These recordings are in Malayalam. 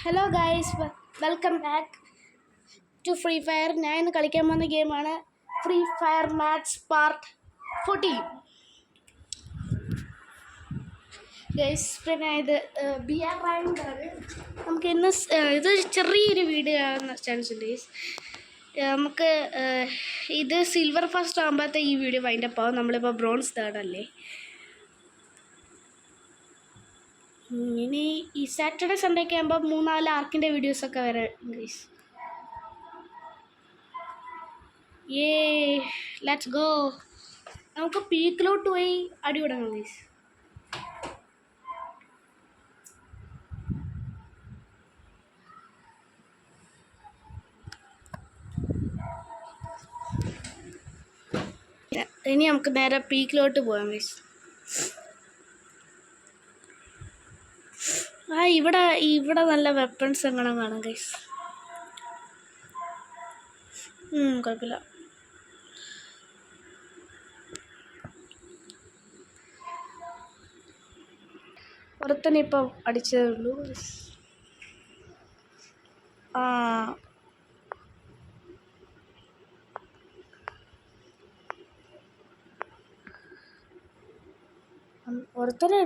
Hello guys, welcome back to Free Fire. ഞാൻ ഇന്ന് കളിക്കാൻ പോകുന്ന ഗെയിമാണ് Free Fire match part 14. Guys, പിന്നെ ഇത് ബി ആർ റാങ്കാണ്. നമുക്ക് ഇന്ന് ഇതൊരു ചെറിയൊരു വീഡിയോ ആവുന്ന ചാൻസ് ഉണ്ട് ഗൈസ്. നമുക്ക് ഇത് സിൽവർ ഫസ്റ്റ് ആകുമ്പോഴത്തെ ഈ വീഡിയോ വൈൻഡപ്പ് ആവും. നമ്മളിപ്പോൾ ബ്രോൺസ് തേർഡല്ലേ. ഇനി ഈ സാറ്റർഡേ സൺഡേ ഒക്കെ ആകുമ്പോൾ 3-4 ആർക്കിൻ്റെ വീഡിയോസൊക്കെ വരാം ഗൈസ്. Let's go. നമുക്ക് പീക്കിലോട്ട് പോയി അടി വിടണം ഗൈസ്. ഇനി നമുക്ക് നേരെ പീക്കിലോട്ട് പോകാം ഗൈസ്. ഇവിടെ നല്ല വെപ്പൺസ് എങ്ങനെ കാണാം ഗൈസ്. കുഴപ്പമില്ല. പുറത്തന്നെ ഇപ്പം അടിച്ചതേ ഉള്ളൂ. ഒരുത്തനെ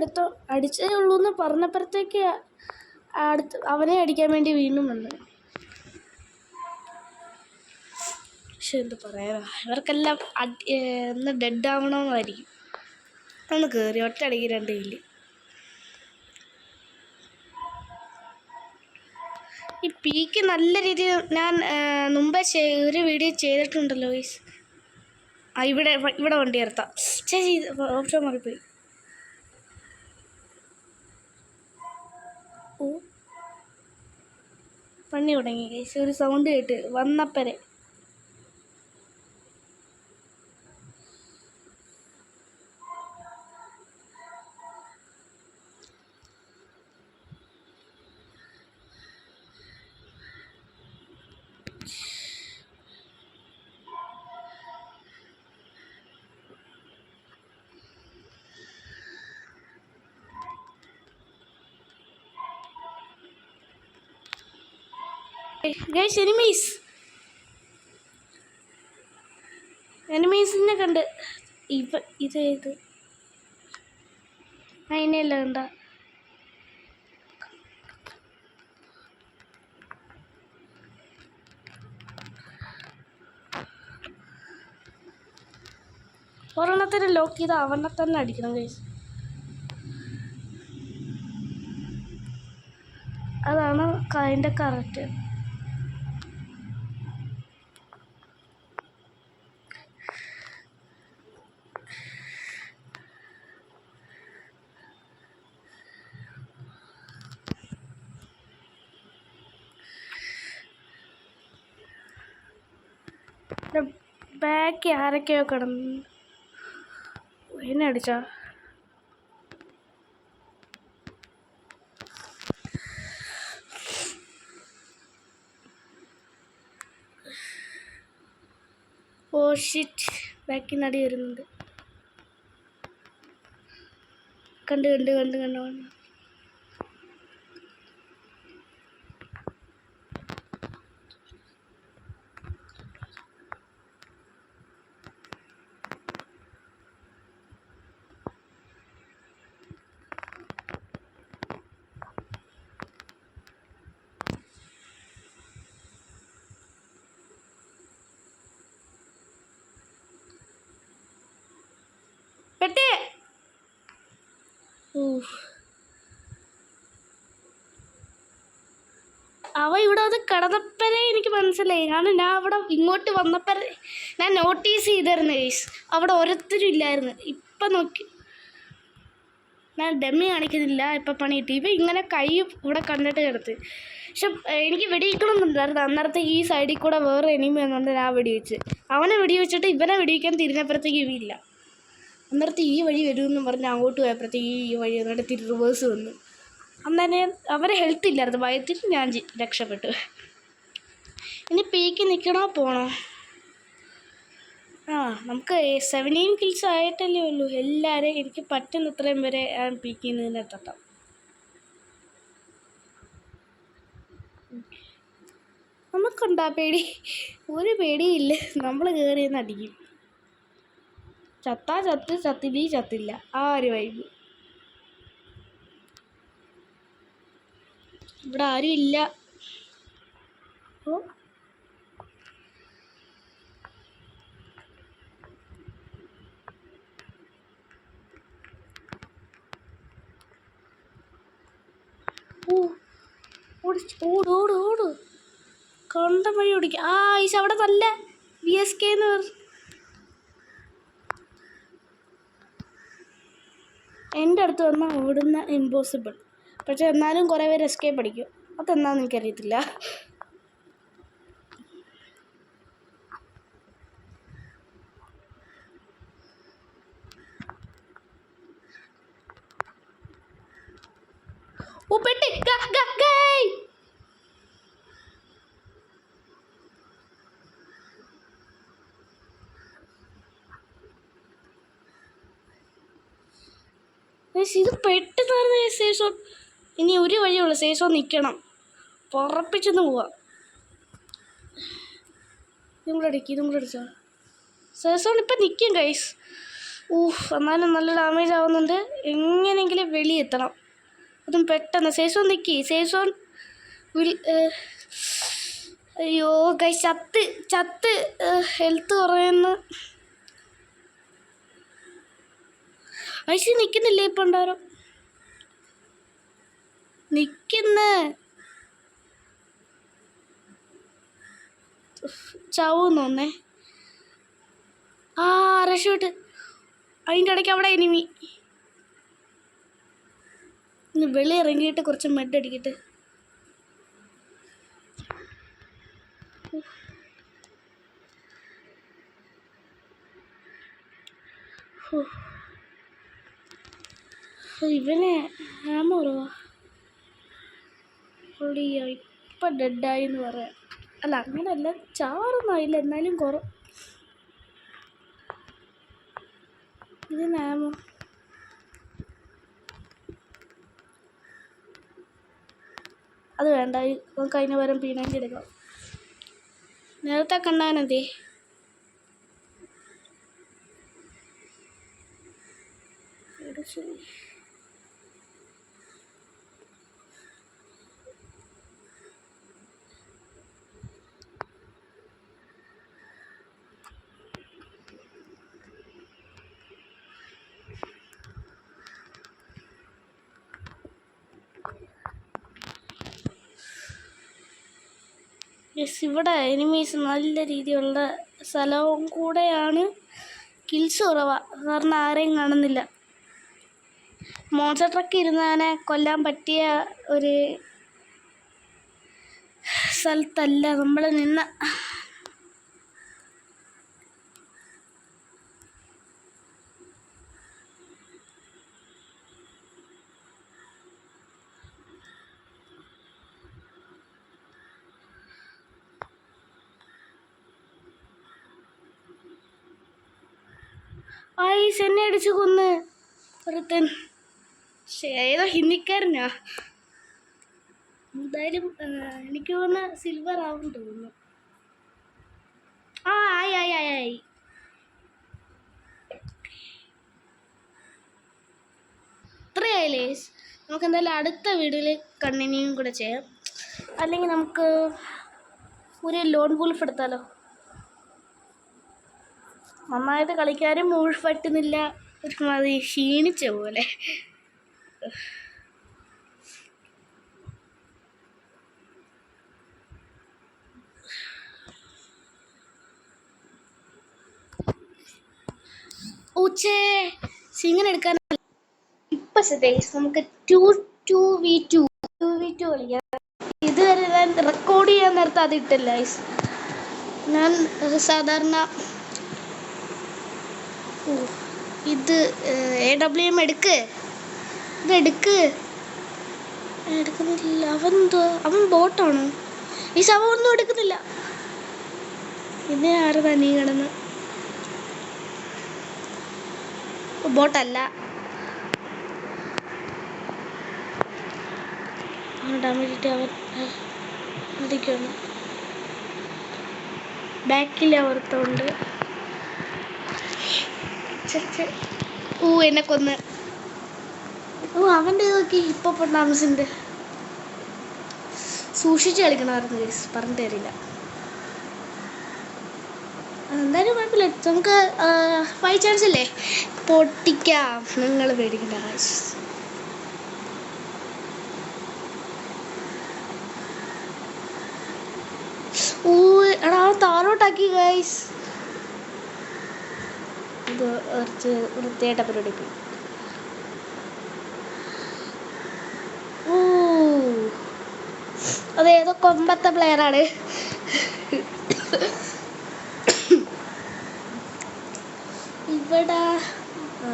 അടിച്ചതേ ഉള്ളൂ എന്ന് പറഞ്ഞപ്പോഴത്തേക്ക് അവനെ അടിക്കാൻ വേണ്ടി വീണ്ടും വന്നു. പക്ഷെ എന്ത് പറയാ, ഇവർക്കെല്ലാം ഒന്ന് ഡെഡ് ആവണമെന്നായിരിക്കും. ഒന്ന് കയറി ഒറ്റ അടിക്ക് 2 കില്ല്. ഈ പീക്ക് നല്ല രീതിയിൽ ഞാൻ മുമ്പേ ഒരു വീഡിയോ ചെയ്തിട്ടുണ്ടല്ലോ ഗൈസ്. ഇവിടെ വണ്ടി നിർത്താം. ചേച്ചി ഓപ്ഷൻ മാറിപ്പോയി. പണി തുടങ്ങി ഗൈസ്. ഒരു സൗണ്ട് കേട്ട് വന്നപ്പരെ. ഗൈസ്, എനിമീസിനെ കണ്ട്. ഇത് അതിനെയല്ല കണ്ട. ഒരെണ്ണത്തിന് ലോക്ക് ചെയ്ത് അവനെ തന്നെ അടിക്കണം ഗൈസ്. അതാണ് അതിൻ്റെ കറക്റ്റ്. ബാക്ക് ആരൊക്കെയോ കിടന്നു. എന്നെ അടിച്ചാ. ഓ ഷിറ്റ്, ബാക്കിൽ നടി വരുന്നുണ്ട്. കണ്ട് പെട്ടേ. അവ ഇവിടെ അത് കിടന്നപ്പോഴേ എനിക്ക് മനസ്സിലായി. കാരണം ഞാൻ അവിടെ ഇങ്ങോട്ട് വന്നപ്പോഴേ ഞാൻ നോട്ടീസ് ചെയ്തിരുന്നു ഗൈസ്. അവിടെ ഓരോരുത്തരും ഇല്ലായിരുന്നു. ഇപ്പം നോക്കി, ഞാൻ ഡമ്മി കാണിക്കുന്നില്ല. ഇപ്പം പണി കിട്ടി. ഇപ്പം ഇങ്ങനെ കൈ ഇവിടെ കണ്ടിട്ട് കിടത്ത്. പക്ഷെ എനിക്ക് വെടിവെക്കണമെന്നുണ്ടായിരുന്നു. അന്നേരത്തെ ഈ സൈഡിൽ കൂടെ വേറെ എനിമി വന്നുകൊണ്ട് ഞാൻ വെടിവെച്ച്. അവനെ വെടിവെച്ചിട്ട് ഇവനെ വെടിവെക്കാൻ തിരിഞ്ഞപ്പോഴത്തേക്ക് ഇവയില്ല. അന്നേരത്തെ ഈ വഴി വരുമെന്ന് പറഞ്ഞ് അങ്ങോട്ട് പോയപ്പോഴത്തേക്ക് ഈ വഴി എന്നിട്ട് റിവേഴ്സ് വന്നു. അന്നേരം അവരെ ഹെൽത്ത് ഇല്ലായിരുന്നു. ഭയത്തിൽ ഞാൻ രക്ഷപ്പെട്ടു. ഇനി പീക്ക് നിൽക്കണോ പോണോ? നമുക്ക് 17 കിൽസ് ആയിട്ടല്ലേ ഉള്ളൂ. എല്ലാവരെയും എനിക്ക് പറ്റുന്ന ഇത്രയും വരെ പീക്കിൽ നിന്ന് എത്താം. നമുക്കുണ്ടാ പേടി? ഒരു പേടിയില്ല, നമ്മൾ കയറിയെന്ന് അടിക്കും. ചത്താ ചത്ത്, ചത്തില്ലീ ചത്തില്ല, ആ ഒരു വൈബ്. ഇവിടെ ആരും ഇല്ല. ഓട് കണ്ട വഴി ഓടിക്കുക. ആ ഈശ അവിടെ നല്ല VSK എന്ന് പറഞ്ഞു. എൻ്റെ അടുത്ത് വന്നാൽ ഓടുന്ന ഇമ്പോസിബിൾ. പക്ഷെ എന്നാലും കുറേ പേര് എസ്കേപ്പ് അടിക്കും. അതെന്നാന്ന് എനിക്കറിയത്തില്ല. ഓ പെട്ടി ഇത് പെട്ടെന്ന് ശേഷം ഇനി ഒരു വഴിയുള്ളൂ. ശേഷം നിൽക്കണം, പുറപ്പിച്ചൊന്ന് പോവാം. ഇതും കൂടെ അടിച്ചോ. ശേഷം ഇപ്പം നിൽക്കും ഗൈസ്. എന്നാലും നല്ല ഡാമേജ് ആവുന്നുണ്ട്. എങ്ങനെയെങ്കിലും വെളിയെത്തണം, അതും പെട്ടെന്ന്. ശേഷം നിൽക്കി. ശേഷം അയ്യോ ഗൈസ്, ചത്ത് ഹെൽത്ത് കുറയുന്നു. ഐസി നിൽക്കുന്നില്ലേ? ഇപ്പം ഉണ്ടാരോ നിൽക്കുന്ന ചാവൂന്നോന്നേ. രക്ഷപ്പെട്ട്. അതിൻ്റെ ഇടയ്ക്ക് അവിടെ എനിമി. ഇന്ന് വെളി ഇറങ്ങിയിട്ട് കുറച്ച് മെഡ് അടിക്കട്ടെ. ഇവനെ ആമോ കുറവാ. ഇപ്പം ഡെഡായി എന്ന് പറയാം. അല്ല അങ്ങനെയല്ല, ചാറൊന്നായില്ല, എന്നാലും ഇതിനാമോ. അത് വേണ്ട, നമുക്ക് അതിന് പകരം P90 എടുക്കാം. നേരത്തെ കണ്ടാനതേ. ഇവിടെ എനിമീസ് നല്ല രീതിയിലുള്ള സ്ഥലവും കൂടെയാണ്. കിൽസ് കുറവാ, കാരണം ആരെയും കാണുന്നില്ല. മോൺസ്റ്റർ ട്രക്ക് ഇരുന്നവനെ കൊല്ലാൻ പറ്റിയ ഒരു സ്ഥലത്തല്ല നമ്മൾ നിന്ന. എന്നെ അടിച്ചു കൊന്ന് ഒരുത്തൻ. ഏതോ ഹിന്ദിക്കാരനാ. എന്തായാലും എനിക്ക് തോന്നുന്ന സിൽവർ ആവും തോന്നുന്നു. ആയി. ഇത്രയായില്ലേ? നമുക്ക് എന്തായാലും അടുത്ത വീഡിയോയിൽ കണ്ടിന്യൂയും കൂടെ ചെയ്യാം. അല്ലെങ്കിൽ നമുക്ക് ഒരു ലോൺ വൂൾഫ് എടുത്താലോ? നന്നായിട്ട് കളിക്കാനും വൂൾഫ് പറ്റുന്നില്ല, ഒരുമാതിരി ക്ഷീണിച്ച പോലെ. സിംഗിന് എടുക്കാൻ ഇപ്പൊ നമുക്ക് 2v2 കളിക്കാം. ഇതുവരെ ഞാൻ റെക്കോർഡ് ചെയ്യാൻ നേരത്തെ അതിട്ടില്ല. ഞാൻ സാധാരണ ഇത് AWM എടുക്കുന്നില്ല. അവൻ ബോട്ടാണോ? ഈ ശവം ഒന്നും എടുക്കുന്നില്ല. പിന്നെ ആരതാ നീ കിടന്ന്? ബോട്ടല്ല. ഡാമേജ് അവൻ അടിക്കുന്നു. ബാക്കിൽ അവർത്തുണ്ട്. എന്നെ കൊന്ന്. അവൻ്റെ നോക്കി ഇപ്പൊ പൊണ്ണാമസിൻ്റെ സൂക്ഷിച്ച് കളിക്കണമായിരുന്നു ഗൈസ്, പറഞ്ഞു തരില്ല. എന്തായാലും കുഴപ്പമില്ല, നമുക്ക് 5 ചാൻസ് അല്ലേ, പൊട്ടിക്കാം. നിങ്ങൾ പേടിക്കണ്ട ഗൈസ്. എടാ താഴോട്ടാക്കി ഗൈസ്. ഇത് കുറച്ച് വൃത്തിയായിട്ട പരിപാടി പോയി. അതേതോ കൊമ്പത്തെ പ്ലെയറാണ്. ഇവിടെ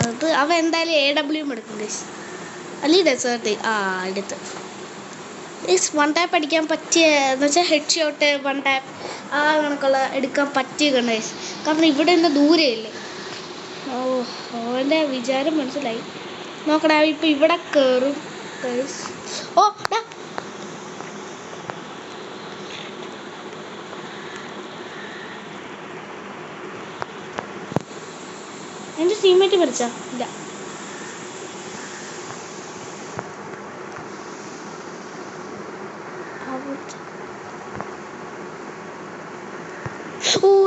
അത് അവൻ എന്തായാലും AW എടുക്കും ഗൈസ്, അല്ലെങ്കിൽ ഡെസേർട്ട്. എടുത്ത് വൺ ടാപ്പ് അടിക്കാൻ പറ്റിയ എന്ന് വെച്ചാൽ ഹെഡ് ഷോട്ട്, വൺ ടാപ്പ് കണക്കുള്ള എടുക്കാൻ പറ്റിയ ഗൈസ്. കാരണം ഇവിടെ നിന്ന് ദൂരെയല്ലേ. അവൻ്റെ വിചാരം മനസ്സിലായി. നോക്കടാ, ഇപ്പം ഇവിടെ കയറും ഗൈസ്. എൻ്റെ ടീമേറ്റ് മരിച്ചാ? ഇല്ല.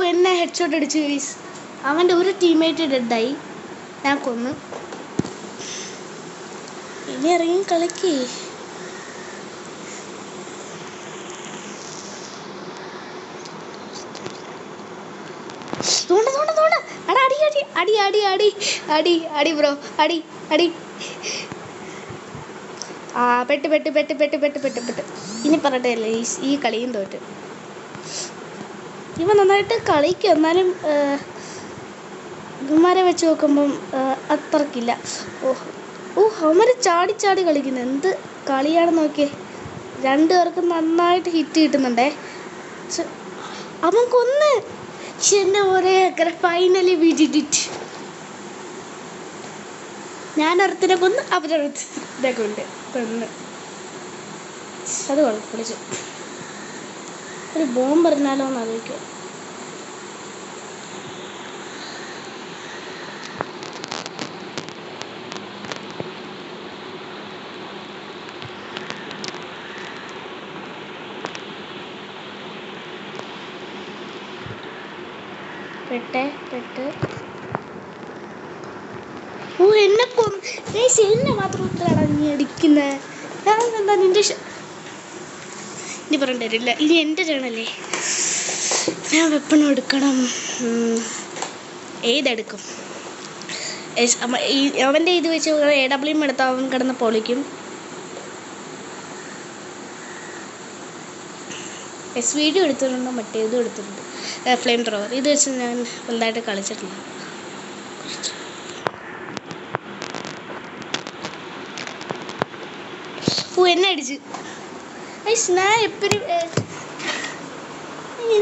എന്നെ ഹെഡ് ഷോട്ട് അടിച്ചു ഗൈസ്. അവൻ്റെ ഒരു ടീമേറ്റ് ഡെഡായി, ഞാൻ കൊന്നു. ഇനി ഇറങ്ങി കളിക്ക്. അടി ബ്രോ, അടി. പെട്ട്. ഇനി പറഞ്ഞിട്ടല്ലേ ഈ കളിയും തോറ്റ്. ഇവ നന്നായിട്ട് കളിക്കും, എന്നാലും ഇവന്മാരെ വെച്ച് നോക്കുമ്പം അത്രക്കില്ല. അവന്മാർ ചാടി കളിക്കുന്നു. എന്ത് കളിയാണെന്ന് നോക്കിയേ. 2 പേർക്കും നന്നായിട്ട് ഹിറ്റ് കിട്ടുന്നുണ്ടേ. അവൻ കൊന്ന്. എന്നെ ഒരേ ഫൈനലി വി ഡിഡ് ഇറ്റ്. ഞാനൊരുത്തിനെ കൊന്ന്, അവരൊരുത്തിനെ കൊന്ന്. അത് കുഴപ്പമില്ല. ഒരു ബോംബ് എറിഞ്ഞാലോ എന്ന് ആലോചിക്കുക. പെട്ട് എന്നെ കൊന്നു. എന്നെ മാത്രം ഉത്തരാണ് നീ അടിക്കുന്നത്. ഞാൻ എന്താ നിന്റെ ഇനി പറഞ്ഞിട്ട് തരില്ല. ഇനി എൻ്റെ ടേണല്ലേ, ഞാൻ വെപ്പണം എടുക്കണം. ഏതെടുക്കും? അവൻ്റെ ഇത് വെച്ച് AW എടുത്ത് അവൻ കിടന്ന് പൊളിക്കും. SVD എടുത്തിട്ടുണ്ട്, മറ്റേതും എടുത്തിട്ടുണ്ട്, ഫ്ലെയിം ത്രോവർ. ഇത് വെച്ച് ഞാൻ വലുതായിട്ട് കളിച്ചിട്ടില്ല. എന്നെ അടിച്ച്. ഞാൻ എപ്പോഴും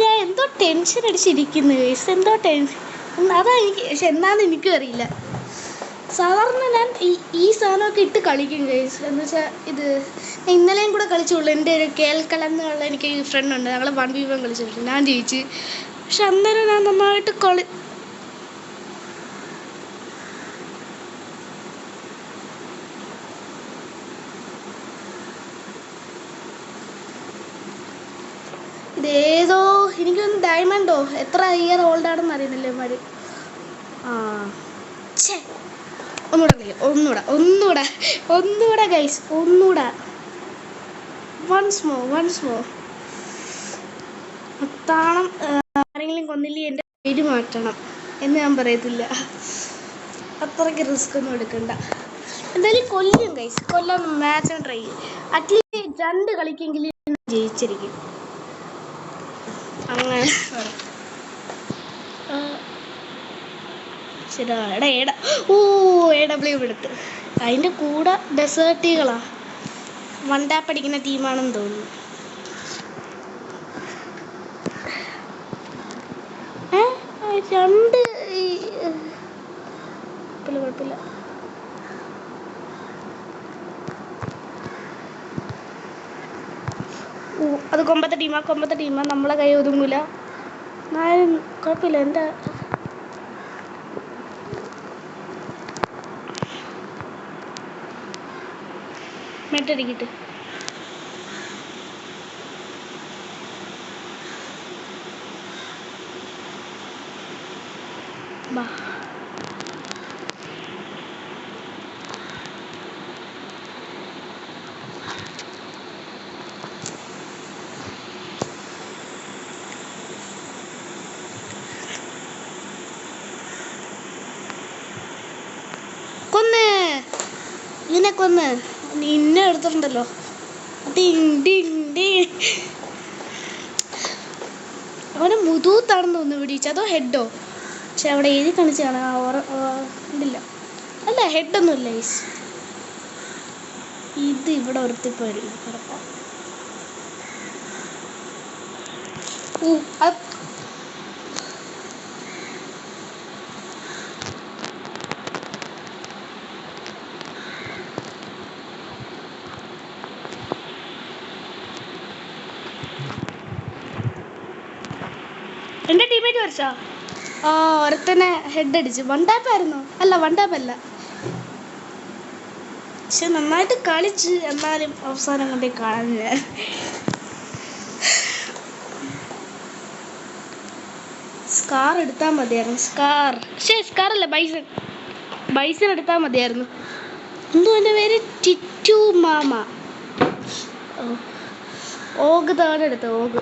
ഞാൻ എന്തോ ടെൻഷൻ അടിച്ചിരിക്കുന്നു ഗൈസ്. എന്തോ ടെൻഷൻ അതാ എനിക്ക്. പക്ഷെ എന്താണെന്ന് എനിക്കും അറിയില്ല. സാധാരണ ഞാൻ ഈ സാധനമൊക്കെ ഇട്ട് കളിക്കും ഗൈസ്. എന്ന് വെച്ചാൽ ഇത് ഇന്നലെയും കൂടെ കളിച്ചുള്ളൂ. എൻ്റെ ഒരു കേൾക്കലെന്നുള്ള എനിക്ക് ഫ്രണ്ട് ഉണ്ട്, ഞങ്ങൾ 1v1 കളിച്ചിട്ടുണ്ട്. ഞാൻ ജയിച്ച്. പക്ഷെ അന്നേരം ഞാൻ നന്നായിട്ട് ഇതേതോ എനിക്കൊന്ന് ഡയമണ്ടോ എത്ര ഇയർ ഓൾഡാണെന്ന് അറിയുന്നില്ല ഇവന്മാർ. ഒന്നുകൂടെ ഗൈസ്, ഒന്നുകൂടെ. Once more. താളം ആരെങ്കിലും കൊന്നില്ലേ എൻ്റെ പേര് മാറ്റണം എന്ന് ഞാൻ പറയത്തില്ല. അത്രയ്ക്ക് റിസ്ക് ഒന്നും എടുക്കണ്ട. എന്തായാലും കൊല്ലും ഗൈസ്, കൊല്ലാൻ മാച്ച് ട്രൈ ചെയ്യും. അറ്റ്ലീസ്റ്റ് 2 കളിക്കെങ്കിലും ജയിച്ചിരിക്കും. അങ്ങനെ ശരിടാ. AW എടുത്ത് അതിൻ്റെ കൂടെ ഡെസേർട്ടികളാ 1 ടാപ്പ് അടിക്കുന്ന ടീമാണെന്ന് തോന്നുന്നു. കുഴപ്പമില്ല. അത് കൊമ്പത്തെ ടീമാ നമ്മളെ കൈ ഒതുങ്ങൂല. എന്നാലും കുഴപ്പമില്ല. എൻ്റെ മെറ്റടിക്കിട്ട് ബാ. കൊന്ന് ഇതിനെ കൊന്ന് നിന്നെ എടുത്തിട്ടുണ്ടല്ലോ. അവനെ മുതൂത്താണെന്ന് തോന്നുന്നു പിടിച്ചു. അതോ ഹെഡോ? പക്ഷെ അവിടെ എഴുതി കാണിച്ചാണ്. ഇതില്ല, അല്ല ഹെഡൊന്നും ഇല്ല. ഇത് ഇവിടെ ഒരുത്തിപ്പോ വരും. എൻ്റെ ടീമേറ്റ് വരച്ചാ ഒരുത്തനെ ഹെഡ് അടിച്ചു. വൺ ടാപ്പായിരുന്നു. അല്ല വൺ ടാപ്പല്ല, പക്ഷെ നന്നായിട്ട് കളിച്ച്. എന്നാലും അവസാനം കൊണ്ടേ കളഞ്ഞ. സ്കാർ എടുത്താൽ മതിയായിരുന്നു. സ്കാർ അല്ല, ബൈസൺ എടുത്താൽ മതിയായിരുന്നു. എന്തോ എൻ്റെ പേര് ടിറ്റു മാമ. ഓഗ് താഴെ എടുത്ത ഓഗ്.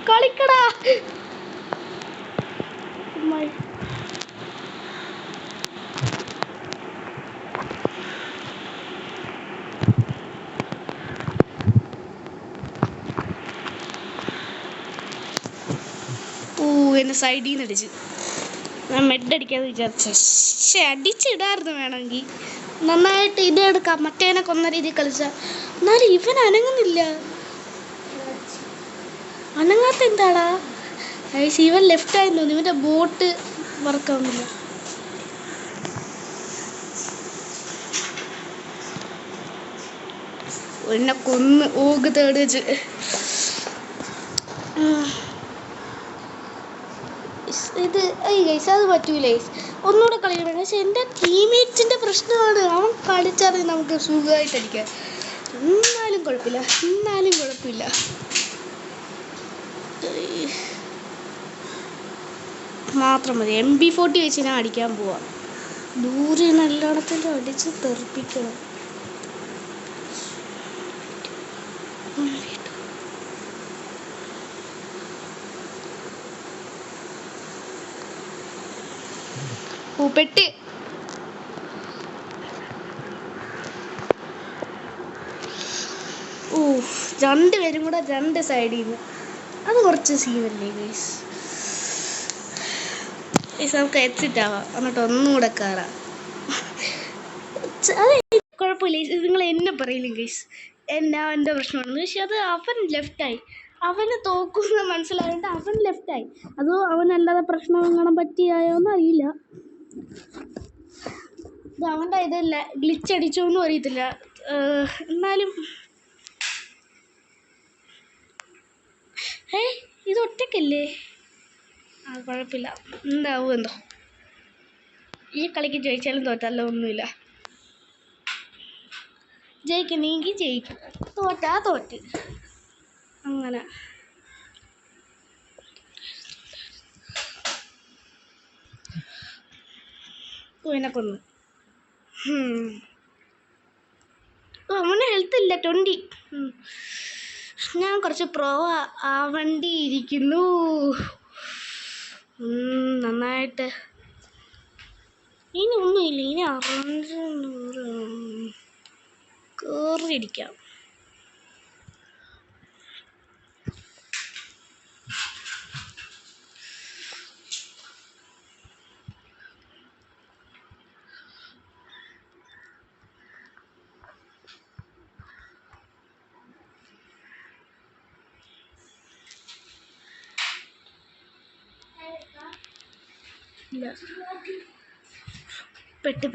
കളിക്കടാ. എന്നെ സൈഡിൽ നിന്ന് അടിച്ച്. ഞാൻ മെഡ് അടിക്കാന്ന് വിചാരിച്ചു. അടിച്ചിടായിരുന്നു വേണമെങ്കിൽ. നന്നായിട്ട് ഇതെടുക്കാം. മറ്റേനെ കൊന്ന രീതിയിൽ കളിച്ച. എന്നാലും ഇവൻ അനങ്ങുന്നില്ല. അനങ്ങാത്ത എന്താടാ? ഇവൻ ലെഫ്റ്റ് ആയി തോന്നി. ഇവൻ്റെ ബോട്ട് വർക്കാവുന്നില്ല. എന്നെ കൊന്ന് ഓഗ് തേട് വെച്ച്. ഇത് അത് പറ്റൂലേ. ഒന്നുകൂടെ കളിക്കണം. പക്ഷെ എൻ്റെ ടീമേറ്റ്സിൻ്റെ പ്രശ്നമാണ്. അവൻ കളിച്ചാൽ നമുക്ക് സുഖമായിട്ട് അടിക്കാം. എന്നാലും കുഴപ്പമില്ല. മാത്രം മതി. MP40 വെച്ച് ഞാൻ അടിക്കാൻ പോവാം. ദൂരെ നല്ലോണത്തിൻ്റെ അടിച്ച് തെറിപ്പിക്കണം. പെട്ട് രണ്ടുപേരും കൂടെ രണ്ട് സൈഡിൽ നിന്ന്. അത് കുറച്ച് സീനല്ലേ ഗൈസ്? നമുക്ക് എക്സിറ്റ് ആവാം. എന്നിട്ട് ഒന്നുകൂടെ കയറാം. അത് കുഴപ്പമില്ല. നിങ്ങൾ എന്നെ പറയില്ലേ ഗൈസ്, എൻ്റെ പ്രശ്നമാണ്. പക്ഷെ അത് അവൻ ലെഫ്റ്റായി. അവന് തോക്കുന്ന മനസ്സിലായിട്ട് അവൻ ലെഫ്റ്റായി. അതോ അവനല്ലാതെ പ്രശ്നം കാണാൻ പറ്റിയായോന്നും അറിയില്ല. ഇത് അവൻ്റെ ഇതല്ല, ഗ്ലിച്ച് അടിച്ചോന്നും അറിയത്തില്ല. എന്നാലും ഇത് ഒറ്റക്കല്ലേ? കുഴപ്പമില്ല. എന്താവും എന്തോ. ഈ കളിക്ക് ജയിച്ചാലും തോറ്റാലോ ഒന്നുമില്ല. ജയിക്കണമെങ്കിൽ ജയിക്കും, തോറ്റ് അങ്ങനെ. എന്നെ കൊന്നു. അവന് ഹെൽത്ത് ഇല്ല, 20. ഞാൻ കുറച്ച് പ്രോ ആവണ്ടിയിരിക്കുന്നു. നന്നായിട്ട്. ഇനി ഒന്നുമില്ല. ഇനി 600 കയറിയിരിക്കാം. പെട്ട്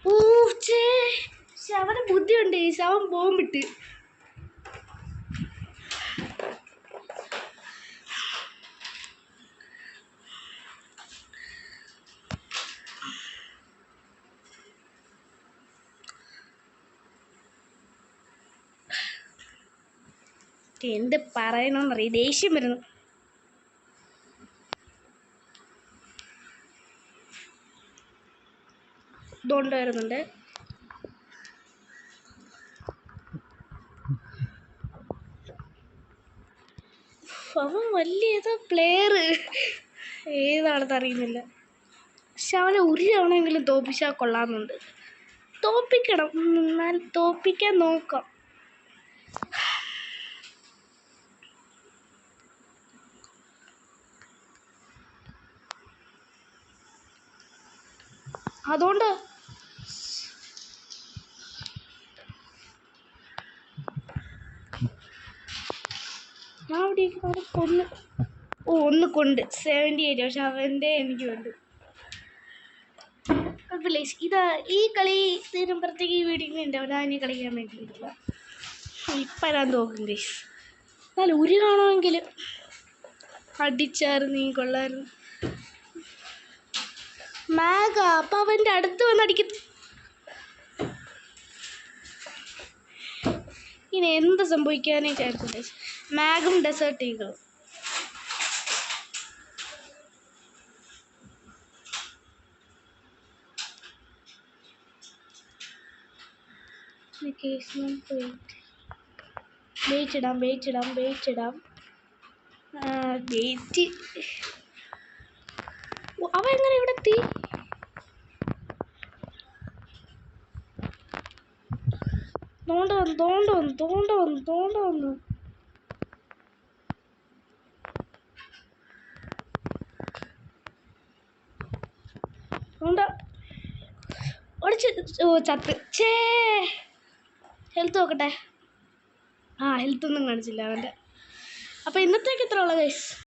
ഓ ചേ അവന് ബുദ്ധിയുണ്ട് അവൻ ബോംബിട്ട്. എന്ത് പറയണമെന്നറിയ, ദേഷ്യം വരുന്നു. ഇതുകൊണ്ട് വരുന്നുണ്ട്. അവൻ വലിയ ഏതോ പ്ലെയർ, ഏതാണെന്ന് അറിയുന്നില്ല. പക്ഷെ അവനെ ഒരു തവണയെങ്കിലും തോൽപ്പിച്ചാൽ കൊള്ളാമെന്നുണ്ട്. തോൽപ്പിക്കണം, എന്നാൽ തോൽപ്പിക്കാൻ നോക്കാം. അതുകൊണ്ട് ഞാൻ അവിടെ കൊന്നു. ഓ ഒന്ന് കൊണ്ട് 78. പക്ഷെ അവൻ്റെ എനിക്ക് വേണ്ടു. ഇതാ ഈ കളി തീരുമ്പോഴത്തേക്ക് ഈ വീഡിയോ ഉണ്ടാവും. ഞാൻ ഇനി കളിക്കാൻ വേണ്ടിയിട്ടില്ല. ഇപ്പം ഞാൻ തോക്കും ഗൈസ്. എന്നാലും ഒരു കാണുമെങ്കിലും അടിച്ചായിരുന്നു, നീ കൊള്ളായിരുന്നു. മാഗ അപ്പം അവൻ്റെ അടുത്ത് വന്ന് അടിക്കും. ഇനി എന്ത് സംഭവിക്കാനേ ചാൻസ്. മാഗും ഡെസേർട്ട് ഈഗിളും. വെയിറ്റിടാം. വെയിറ്റ് അവ എങ്ങനെ ഇവിടെ എത്തി? തോണ്ട വന്നു. ചത്ത്. ചേ ഹെൽത്ത് നോക്കട്ടെ. ഹെൽത്തൊന്നും കാണിച്ചില്ല അവൻ്റെ. അപ്പോൾ ഇന്നത്തേക്ക് ഇത്ര ഉള്ള ഗൈസ്.